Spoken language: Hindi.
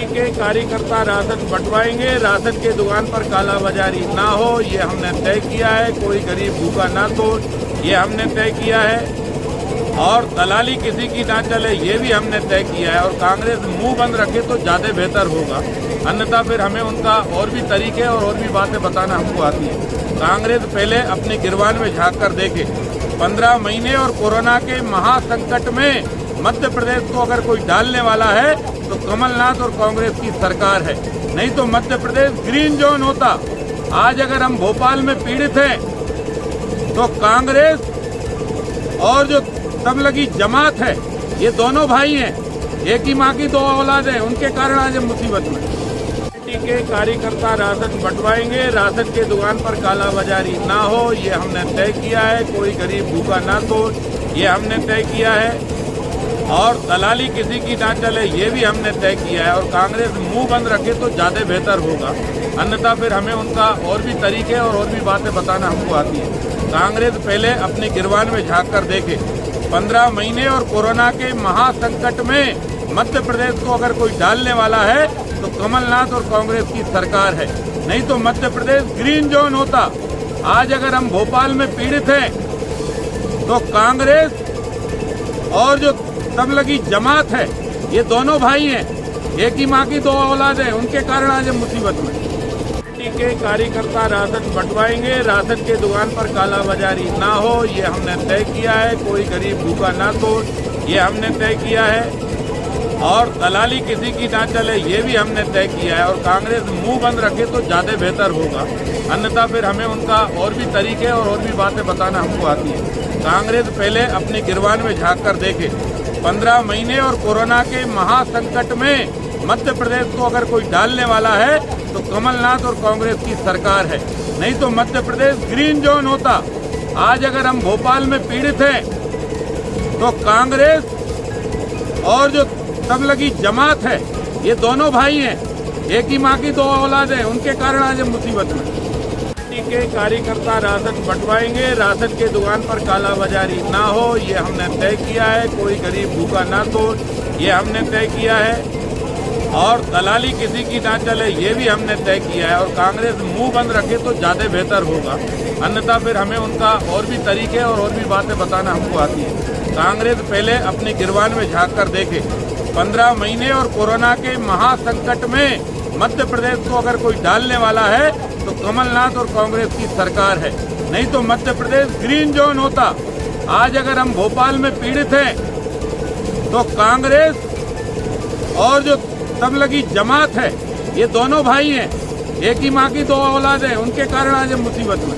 पार्टी के कार्यकर्ता राशन बंटवाएंगे, राशन के दुकान पर कालाबाजारी ना हो, ये हमने तय किया है। कोई गरीब भूखा ना सो, ये हमने तय किया है। और दलाली किसी की ना चले, ये भी हमने तय किया है। और कांग्रेस मुंह बंद रखे तो ज़्यादा बेहतर होगा, अन्यथा फिर हमें उनका और भी तरीके और भी बातें बताना हमको आती है। कांग्रेस पहले अपने गिरबान में झांक कर देखे। 15 महीने और कोरोना के महासंकट में मध्य प्रदेश को अगर कोई डालने वाला है तो कमलनाथ और कांग्रेस की सरकार है, नहीं तो मध्य प्रदेश ग्रीन जोन होता। आज अगर हम भोपाल में पीड़ित हैं तो कांग्रेस और जो तबलगी जमात है, ये दोनों भाई हैं, एक ही माँ की दो औलाद हैं, उनके कारण आज हम मुसीबत में। पार्टी के कार्यकर्ता राशन बंटवाएंगे, राशन के दुकान पर कालाबाजारी ना हो, ये हमने तय किया है। कोई गरीब भूखा ना सो, ये हमने तय किया है। और दलाली किसी की ना चले, ये भी हमने तय किया है। और कांग्रेस मुंह बंद रखे तो ज़्यादा बेहतर होगा, अन्यथा फिर हमें उनका और भी तरीके और भी बातें बताना हमको आती है। कांग्रेस पहले अपने गिरबान में झांक कर देखे। 15 महीने और कोरोना के महासंकट में मध्य प्रदेश को अगर कोई डालने वाला है तो कमलनाथ और कांग्रेस की सरकार है, नहीं तो मध्य प्रदेश ग्रीन जोन होता। आज अगर हम भोपाल में पीड़ित हैं तो कांग्रेस और जो तबलगी जमात है, ये दोनों भाई हैं, एक ही माँ की दो औलाद हैं, उनके कारण आज हम मुसीबत में। पार्टी के कार्यकर्ता राशन बंटवाएंगे, राशन के दुकान पर कालाबाजारी ना हो, ये हमने तय किया है। कोई गरीब भूखा ना सो, ये हमने तय किया है। और दलाली किसी की ना चले, ये भी हमने तय किया है। और कांग्रेस मुंह बंद रखे तो ज़्यादा बेहतर होगा, अन्यथा फिर हमें उनका और भी तरीके और भी बातें बताना हमको आती है। कांग्रेस पहले अपने गिरबान में झांक कर देखे। 15 महीने और कोरोना के महासंकट में मध्य प्रदेश को अगर कोई डालने वाला है तो कमलनाथ और कांग्रेस की सरकार है, नहीं तो मध्य प्रदेश ग्रीन जोन होता। आज अगर हम भोपाल में पीड़ित हैं तो कांग्रेस और जो तबलगी जमात है, ये दोनों भाई हैं, एक ही माँ की दो औलाद हैं, उनके कारण आज हम मुसीबत में। पार्टी के कार्यकर्ता राशन बंटवाएंगे, राशन के दुकान पर कालाबाजारी ना हो, ये हमने तय किया है। कोई गरीब भूखा ना सो, ये हमने तय किया है। और दलाली किसी की ना चले, ये भी हमने तय किया है। और कांग्रेस मुंह बंद रखे तो ज़्यादा बेहतर होगा, अन्यथा फिर हमें उनका और भी तरीके और भी बातें बताना हमको आती है। कांग्रेस पहले अपने गिरबान में झांक कर देखे। 15 महीने और कोरोना के महासंकट में मध्य प्रदेश को अगर कोई डालने वाला है तो कमलनाथ और कांग्रेस की सरकार है, नहीं तो मध्य प्रदेश ग्रीन जोन होता। आज अगर हम भोपाल में पीड़ित हैं तो कांग्रेस और जो तबलगी जमात है, ये दोनों भाई हैं, एक ही माँ की दो औलाद हैं, उनके कारण आज हम मुसीबत में।